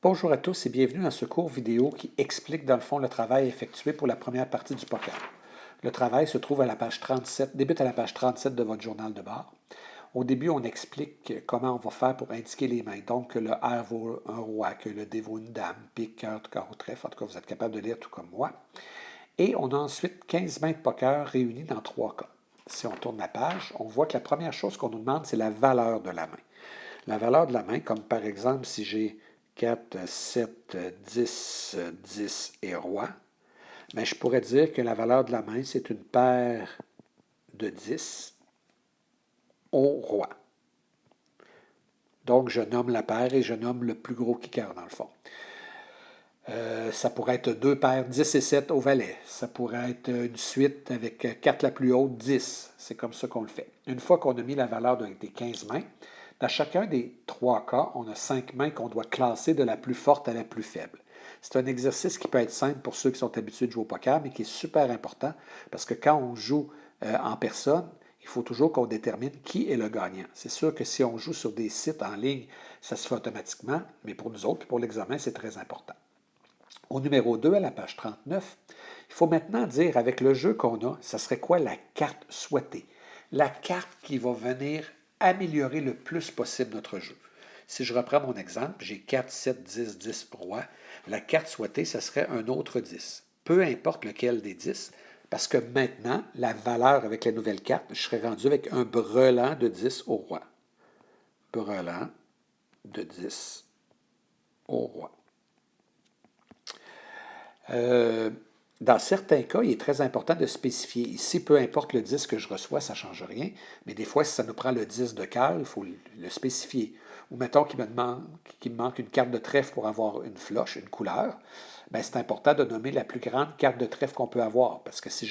Bonjour à tous et bienvenue dans ce cours vidéo qui explique dans le fond le travail effectué pour la première partie du poker. Le travail se trouve à la page 37, débute à la page 37 de votre journal de bord. Au début, on explique comment on va faire pour indiquer les mains. Donc, que le R vaut un roi, que le D vaut une dame, pique, cœur, carreau, trèfle. En tout cas, vous êtes capable de lire tout comme moi. Et on a ensuite 15 mains de poker réunies dans 3 cas. Si on tourne la page, on voit que la première chose qu'on nous demande, c'est la valeur de la main. La valeur de la main, comme par exemple si j'ai 4, 7, 10, 10 et roi, mais je pourrais dire que la valeur de la main, c'est une paire de 10 au roi. Donc, je nomme la paire et je nomme le plus gros kicker dans le fond. Ça pourrait être deux paires 10 et 7 au valet. Ça pourrait être une suite avec 4 la plus haute, 10. C'est comme ça qu'on le fait. Une fois qu'on a mis la valeur des 15 mains, dans chacun des 3 cas, on a 5 mains qu'on doit classer de la plus forte à la plus faible. C'est un exercice qui peut être simple pour ceux qui sont habitués de jouer au poker, mais qui est super important parce que quand on joue en personne, il faut toujours qu'on détermine qui est le gagnant. C'est sûr que si on joue sur des sites en ligne, ça se fait automatiquement, mais pour nous autres, puis pour l'examen, c'est très important. Au numéro 2, à la page 39, il faut maintenant dire avec le jeu qu'on a, ça serait quoi la carte souhaitée? La carte qui va venir améliorer le plus possible notre jeu. Si je reprends mon exemple, j'ai 4, 7, 10, 10 roi. La carte souhaitée, ce serait un autre 10. Peu importe lequel des 10, parce que maintenant, la valeur avec la nouvelle carte, je serais rendu avec un brelan de 10 au roi. Brelan de 10 au roi. Dans certains cas, il est très important de spécifier. Ici, peu importe le 10 que je reçois, ça ne change rien. Mais des fois, si ça nous prend le 10 de cœur, il faut le spécifier. Ou mettons qu'il me manque une carte de trèfle pour avoir une floche, une couleur. Bien, c'est important de nommer la plus grande carte de trèfle qu'on peut avoir. Parce que si